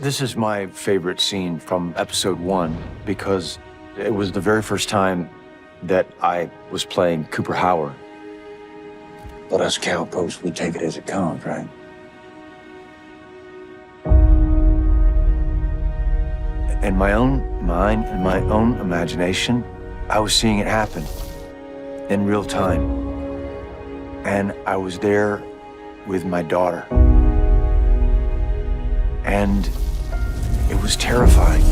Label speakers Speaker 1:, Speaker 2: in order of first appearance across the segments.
Speaker 1: This is my favorite scene from episode 1 because it was the very first time that I was playing Cooper Howard. But us cowpokes, we take it as it comes, right? In my own mind, in my own imagination, I was seeing it happen in real time. And I was there with my daughter. And it was terrifying.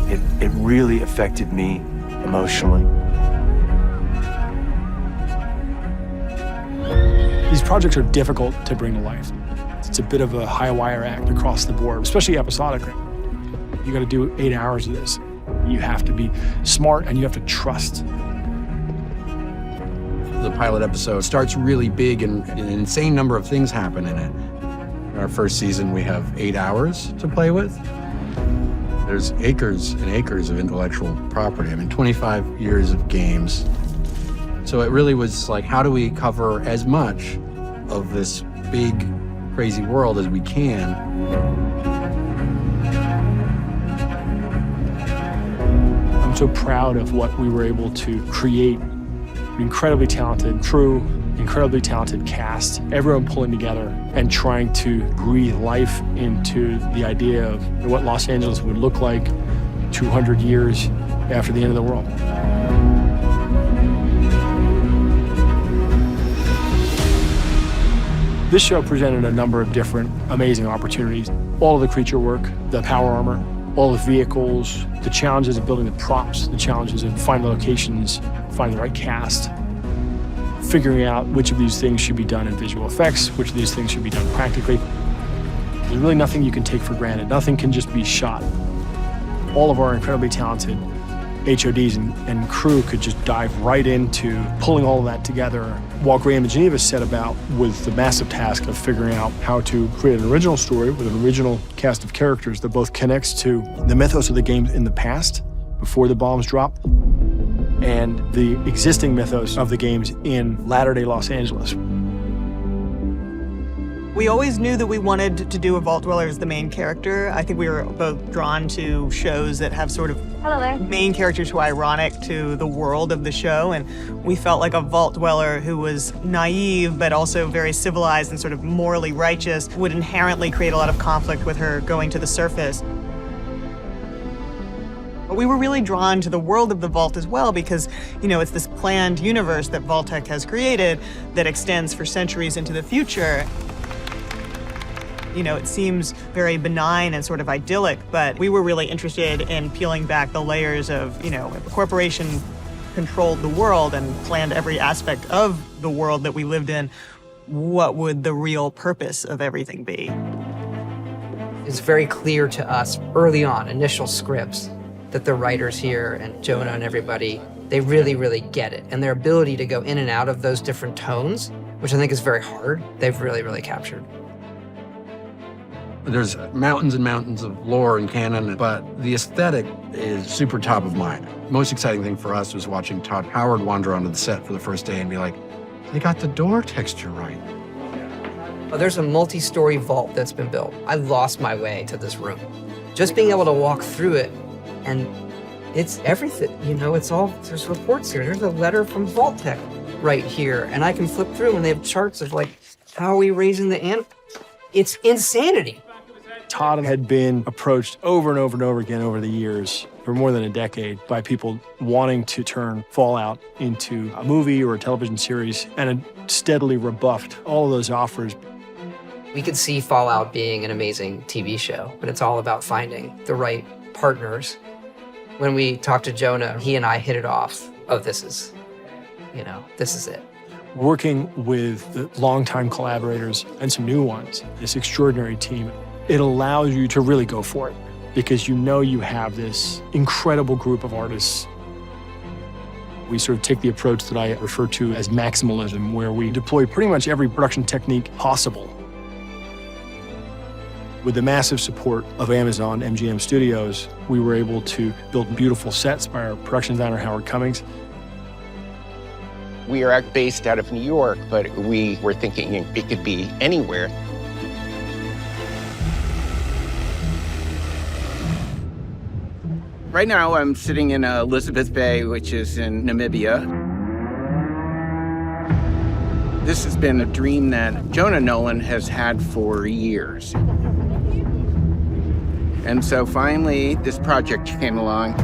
Speaker 1: It really affected me emotionally.
Speaker 2: These projects are difficult to bring to life. It's a bit of a high wire act across the board, especially episodically. You got to do 8 hours of this. You have to be smart and you have to trust.
Speaker 3: The pilot episode starts really big and an insane number of things happen in it. In our first season, we have 8 hours to play with. There's acres and acres of intellectual property. I mean, 25 years of games. So it really was like, how do we cover as much of this big, crazy world as we can?
Speaker 2: I'm so proud of what we were able to create. Incredibly talented crew, incredibly talented cast, everyone pulling together and trying to breathe life into the idea of what Los Angeles would look like 200 years after the end of the world. This show presented a number of different amazing opportunities. All of the creature work, the power armor, all the vehicles, the challenges of building the props, the challenges of finding the locations, finding the right cast, figuring out which of these things should be done in visual effects, which of these things should be done practically. There's really nothing you can take for granted. Nothing can just be shot. All of our incredibly talented HODs and crew could just dive right into pulling all of that together, while Graham and Geneva set about with the massive task of figuring out how to create an original story with an original cast of characters that both connects to the mythos of the games in the past, before the bombs dropped, and the existing mythos of the games in latter-day Los Angeles.
Speaker 4: We always knew that we wanted to do a Vault Dweller as the main character. I think we were both drawn to shows that have sort of main characters who are ironic to the world of the show, and we felt like a Vault Dweller who was naive but also very civilized and sort of morally righteous would inherently create a lot of conflict with her going to the surface. But we were really drawn to the world of the Vault as well because, you know, it's this planned universe that Vault-Tec has created that extends for centuries into the future. You know, it seems very benign and sort of idyllic, but we were really interested in peeling back the layers of, you know, if a corporation controlled the world and planned every aspect of the world that we lived in, what would the real purpose of everything be?
Speaker 5: It's very clear to us early on, initial scripts, that the writers here and Jonah and everybody, they really, really get it. And their ability to go in and out of those different tones, which I think is very hard, they've really, really captured.
Speaker 3: There's mountains and mountains of lore and canon, but the aesthetic is super top of mind. Most exciting thing for us was watching Todd Howard wander onto the set for the first day and be like, they got the door texture right.
Speaker 5: There's a multi-story vault that's been built. I lost my way to this room. Just being able to walk through it, and it's everything, you know, it's all, there's reports here. There's a letter from Vault-Tec right here, and I can flip through and they have charts of like, how are we raising the ant? It's insanity.
Speaker 2: Todd had been approached over and over and over again over the years, for more than a decade, by people wanting to turn Fallout into a movie or a television series, and had steadily rebuffed all of those offers.
Speaker 5: We could see Fallout being an amazing TV show, but it's all about finding the right partners. When we talked to Jonah, he and I hit it off. Oh, this is it.
Speaker 2: Working with the longtime collaborators and some new ones, this extraordinary team, it allows you to really go for it because you know you have this incredible group of artists. We sort of take the approach that I refer to as maximalism, where we deploy pretty much every production technique possible. With the massive support of Amazon MGM Studios, we were able to build beautiful sets by our production designer, Howard Cummings.
Speaker 6: We are based out of New York, but we were thinking it could be anywhere. Right now, I'm sitting in Elizabeth Bay, which is in Namibia. This has been a dream that Jonah Nolan has had for years. And so finally, this project came along.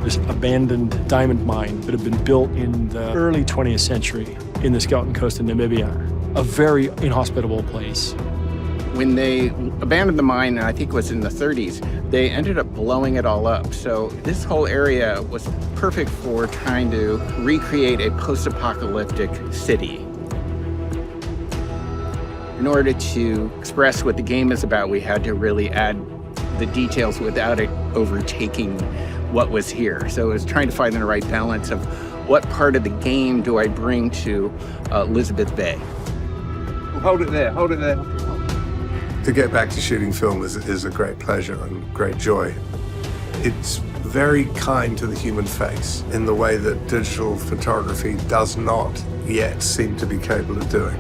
Speaker 2: This abandoned diamond mine that had been built in the early 20th century in the Skeleton Coast of Namibia, a very inhospitable place.
Speaker 6: When they abandoned the mine, I think it was in the 30s, they ended up blowing it all up. So this whole area was perfect for trying to recreate a post-apocalyptic city. In order to express what the game is about, we had to really add the details without it overtaking what was here. So it was trying to find the right balance of what part of the game do I bring to Elizabeth Bay.
Speaker 7: Hold it there, hold it there.
Speaker 8: To get back to shooting film is a great pleasure and great joy. It's very kind to the human face in the way that digital photography does not yet seem to be capable of doing.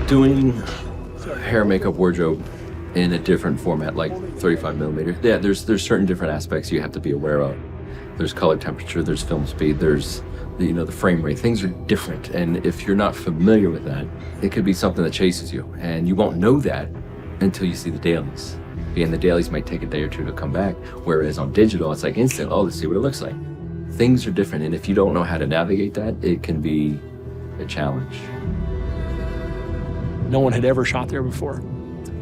Speaker 9: Doing hair, makeup, wardrobe in a different format, like 35 millimeter. Yeah, there's certain different aspects you have to be aware of. There's color temperature, there's film speed, there's the frame rate. Things are different, and if you're not familiar with that, it could be something that chases you, and you won't know that until you see the dailies. And the dailies might take a day or two to come back, whereas on digital, it's like instant, oh, let's see what it looks like. Things are different, and if you don't know how to navigate that, it can be a challenge.
Speaker 2: No one had ever shot there before.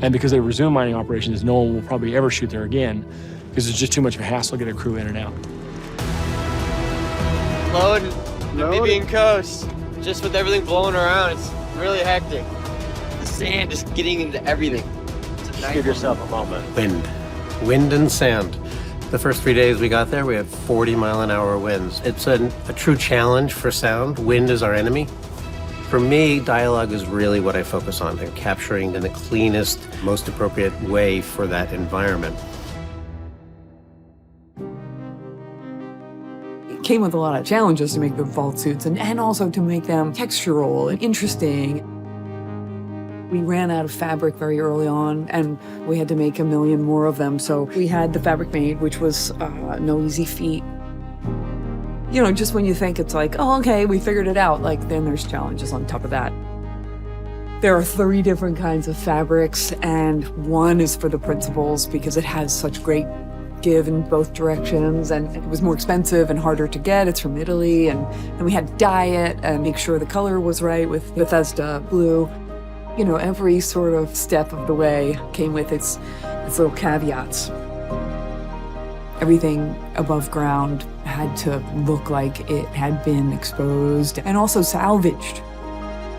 Speaker 2: And because they resumed mining operations, no one will probably ever shoot there again because it's just too much of a hassle to get a crew in and out.
Speaker 10: Load Namibian coast, just with everything blowing around, it's really hectic. The sand is getting into everything.
Speaker 1: Give yourself a moment.
Speaker 11: Wind and sand. The first 3 days we got there, we had 40-mile-an-hour winds. It's a true challenge for sound. Wind is our enemy. For me, dialogue is really what I focus on, and capturing in the cleanest, most appropriate way for that environment.
Speaker 12: It came with a lot of challenges to make the vault suits and also to make them textural and interesting. We ran out of fabric very early on, and we had to make 1 million more of them. So we had the fabric made, which was no easy feat. You know, just when you think it's like, oh, okay, we figured it out, like then there's challenges on top of that. There are 3 different kinds of fabrics, and one is for the principals because it has such great give in both directions, and it was more expensive and harder to get. It's from Italy, and we had to dye it and make sure the color was right with Bethesda blue. You know, every sort of step of the way came with its little caveats. Everything above ground had to look like it had been exposed and also salvaged.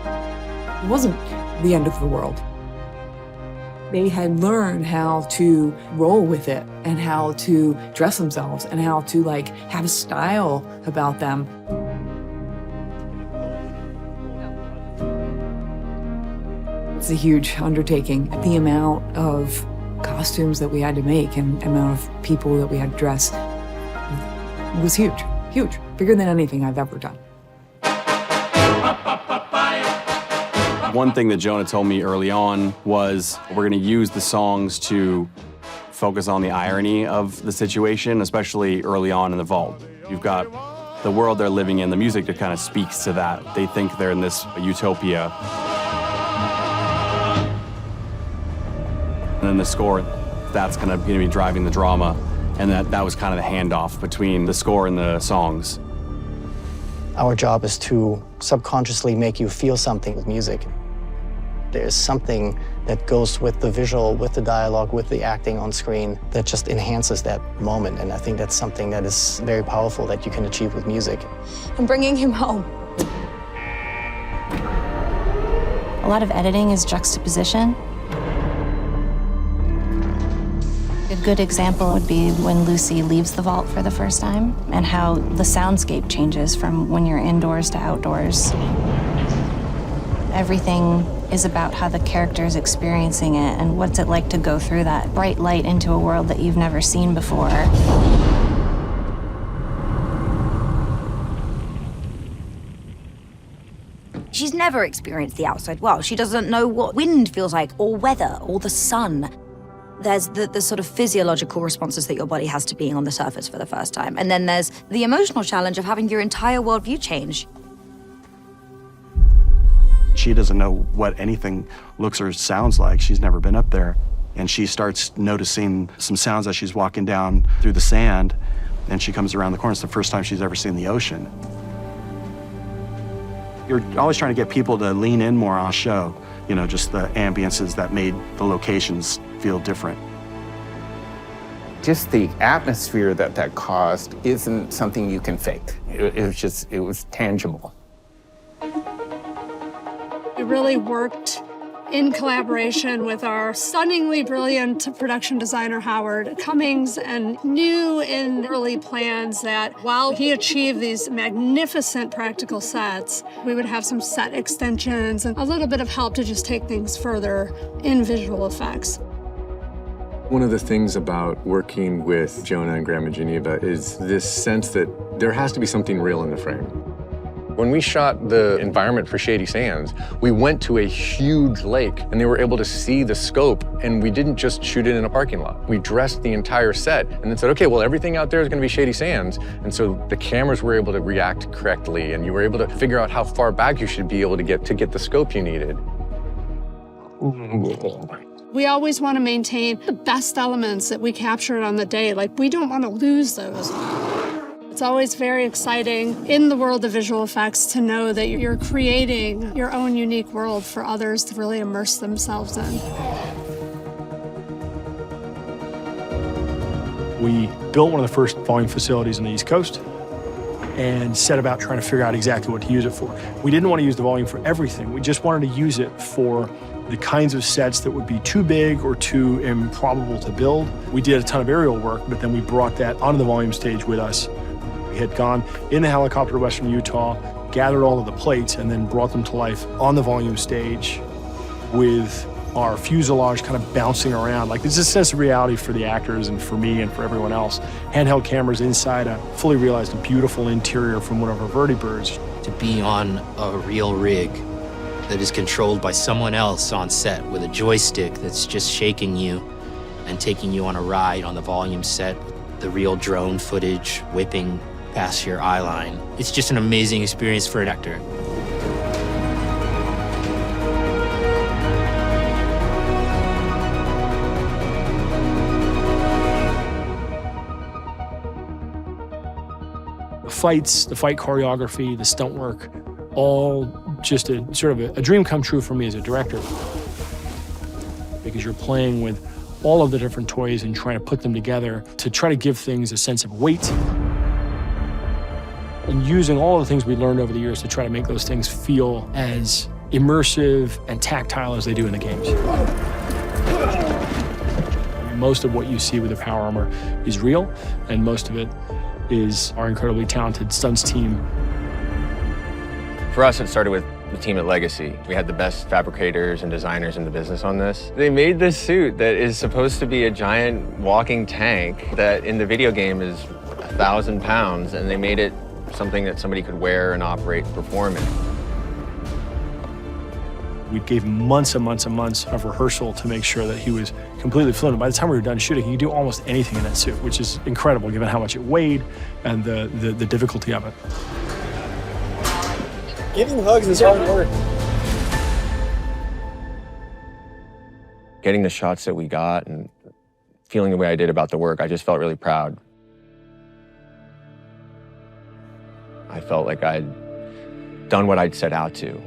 Speaker 12: It wasn't the end of the world. They had learned how to roll with it and how to dress themselves and how to have a style about them. It's a huge undertaking. The amount of costumes that we had to make and the amount of people that we had to dress was huge, huge, bigger than anything I've ever done.
Speaker 13: One thing that Jonah told me early on was we're gonna use the songs to focus on the irony of the situation, especially early on in the vault. You've got the world they're living in, the music that kind of speaks to that. They think they're in this utopia. And then the score, that's gonna be driving the drama. And that was kind of the handoff between the score and the songs.
Speaker 14: Our job is to subconsciously make you feel something with music. There's something that goes with the visual, with the dialogue, with the acting on screen that just enhances that moment. And I think that's something that is very powerful that you can achieve with music.
Speaker 15: I'm bringing him home.
Speaker 16: A lot of editing is juxtaposition. A good example would be when Lucy leaves the vault for the first time and how the soundscape changes from when you're indoors to outdoors. Everything is about how the character is experiencing it and what's it like to go through that bright light into a world that you've never seen before.
Speaker 17: She's never experienced the outside world. She doesn't know what wind feels like, or weather, or the sun. There's the sort of physiological responses that your body has to being on the surface for the first time. And then there's the emotional challenge of having your entire worldview change.
Speaker 18: She doesn't know what anything looks or sounds like. She's never been up there. And she starts noticing some sounds as she's walking down through the sand, and she comes around the corner. It's the first time she's ever seen the ocean. You're always trying to get people to lean in more on a show, you know, just the ambiances that made the locations feel different.
Speaker 6: Just the atmosphere that caused isn't something you can fake. It was tangible.
Speaker 19: We really worked in collaboration with our stunningly brilliant production designer, Howard Cummings, and knew in early plans that while he achieved these magnificent practical sets, we would have some set extensions and a little bit of help to just take things further in visual effects.
Speaker 20: One of the things about working with Jonah and Grandma Geneva is this sense that there has to be something real in the frame. When we shot the environment for Shady Sands, we went to a huge lake and they were able to see the scope, and we didn't just shoot it in a parking lot. We dressed the entire set and then said, okay, well, everything out there is gonna be Shady Sands. And so the cameras were able to react correctly, and you were able to figure out how far back you should be able to get the scope you needed.
Speaker 19: We always want to maintain the best elements that we captured on the day. Like, we don't want to lose those. It's always very exciting in the world of visual effects to know that you're creating your own unique world for others to really immerse themselves in.
Speaker 2: We built one of the first volume facilities on the East Coast and set about trying to figure out exactly what to use it for. We didn't want to use the volume for everything. We just wanted to use it for the kinds of sets that would be too big or too improbable to build. We did a ton of aerial work, but then we brought that onto the volume stage with us. We had gone in the helicopter to Western Utah, gathered all of the plates, and then brought them to life on the volume stage with our fuselage kind of bouncing around. Like, there's a sense of reality for the actors and for me and for everyone else. Handheld cameras inside a fully realized beautiful interior from one of our vertibirds.
Speaker 21: To be on a real rig that is controlled by someone else on set with a joystick that's just shaking you and taking you on a ride on the volume set, the real drone footage whipping past your eye line. It's just an amazing experience for an actor.
Speaker 2: The fights, the fight choreography, the stunt work, all just a sort of a dream come true for me as a director. Because you're playing with all of the different toys and trying to put them together to try to give things a sense of weight. And using all of the things we learned over the years to try to make those things feel as immersive and tactile as they do in the games. Most of what you see with the Power Armor is real, and most of it is our incredibly talented stunts team.
Speaker 22: For us, it started with the team at Legacy. We had the best fabricators and designers in the business on this. They made this suit that is supposed to be a giant walking tank that in the video game is 1,000 pounds, and they made it something that somebody could wear and operate and perform in.
Speaker 2: We gave him months and months and months of rehearsal to make sure that he was completely fluent. By the time we were done shooting, he could do almost anything in that suit, which is incredible given how much it weighed and the difficulty of it.
Speaker 10: Giving hugs is hard work.
Speaker 22: Getting the shots that we got and feeling the way I did about the work, I just felt really proud. I felt like I'd done what I'd set out to.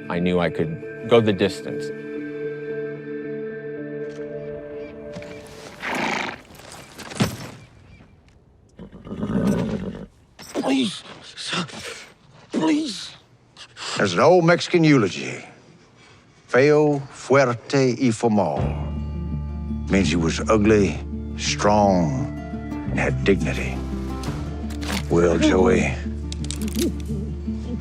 Speaker 22: I knew I could go the distance.
Speaker 23: Please. Please. There's an old Mexican eulogy. Feo, fuerte y formal. Means he was ugly, strong, and had dignity. Well, Joey,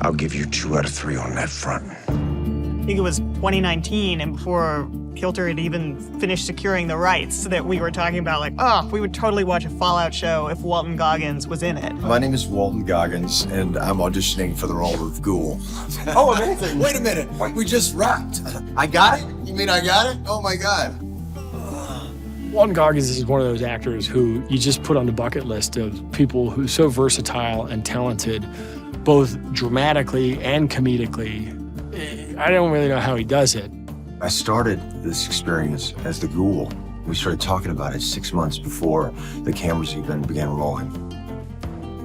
Speaker 23: I'll give you 2 out of 3 on that front.
Speaker 4: I think it was 2019, and before Kilter had even finished securing the rights that we were talking about, like, oh, we would totally watch a Fallout show if Walton Goggins was in it.
Speaker 3: My name is Walton Goggins, and I'm auditioning for the role of Ghoul.
Speaker 4: Oh, amazing.
Speaker 3: Wait a minute. We just wrapped. I got it? You mean I got it? Oh, my God.
Speaker 2: Walton Goggins is one of those actors who you just put on the bucket list of people who's so versatile and talented, both dramatically and comedically. I don't really know how he does it.
Speaker 1: I started this experience as the Ghoul. We started talking about it 6 months before the cameras even began rolling.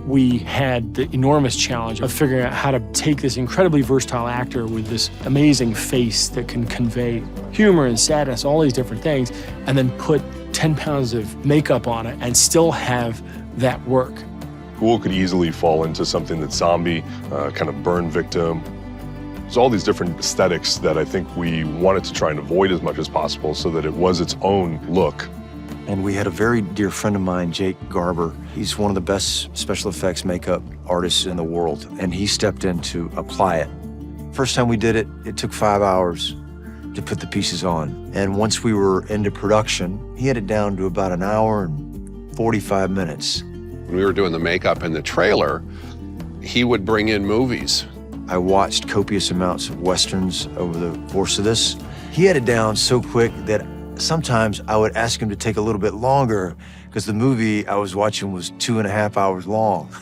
Speaker 2: We had the enormous challenge of figuring out how to take this incredibly versatile actor with this amazing face that can convey humor and sadness, all these different things, and then put 10 pounds of makeup on it and still have that work.
Speaker 5: Ghoul could easily fall into something that's zombie, kind of burn victim. There's all these different aesthetics that I think we wanted to try and avoid as much as possible so that it was its own look.
Speaker 1: And we had a very dear friend of mine, Jake Garber. He's one of the best special effects makeup artists in the world, and he stepped in to apply it. First time we did it, it took 5 hours to put the pieces on. And once we were into production, he had it down to about 1 hour and 45 minutes.
Speaker 7: When we were doing the makeup in the trailer, he would bring in movies.
Speaker 1: I watched copious amounts of Westerns over the course of this. He had it down so quick that sometimes I would ask him to take a little bit longer because the movie I was watching was 2.5 hours long.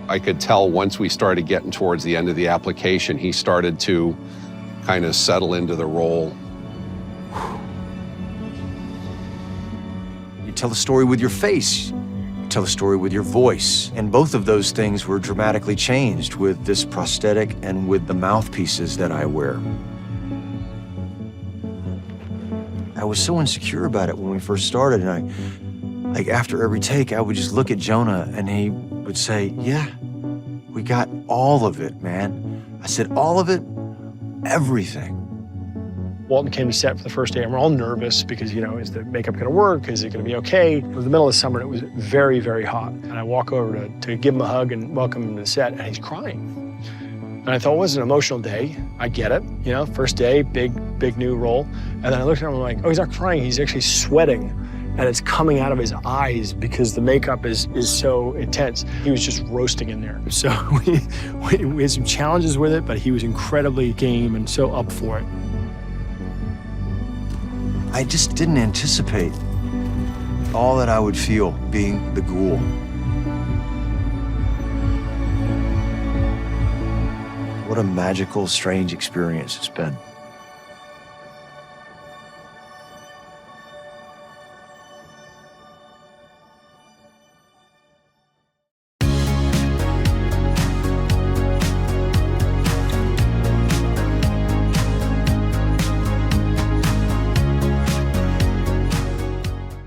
Speaker 7: I could tell once we started getting towards the end of the application, he started to kind of settle into the role.
Speaker 1: You tell the story with your face. Tell the story with your voice. And both of those things were dramatically changed with this prosthetic and with the mouthpieces that I wear. I was so insecure about it when we first started, and like after every take, I would just look at Jonah and he would say, yeah, we got all of it, man. I said, all of it? Everything.
Speaker 2: Walton came to set for the first day, and we're all nervous because, you know, is the makeup gonna work? Is it gonna be okay? It was the middle of the summer, and it was very, very hot. And I walk over to give him a hug and welcome him to the set, and he's crying. And I thought it was an emotional day. I get it, you know, first day, big new role. And then I looked at him and I'm like, oh, he's not crying, he's actually sweating. And it's coming out of his eyes because the makeup is so intense. He was just roasting in there. So we had some challenges with it, but he was incredibly game and so up for it.
Speaker 1: I just didn't anticipate all that I would feel being the Ghoul. What a magical, strange experience it's been.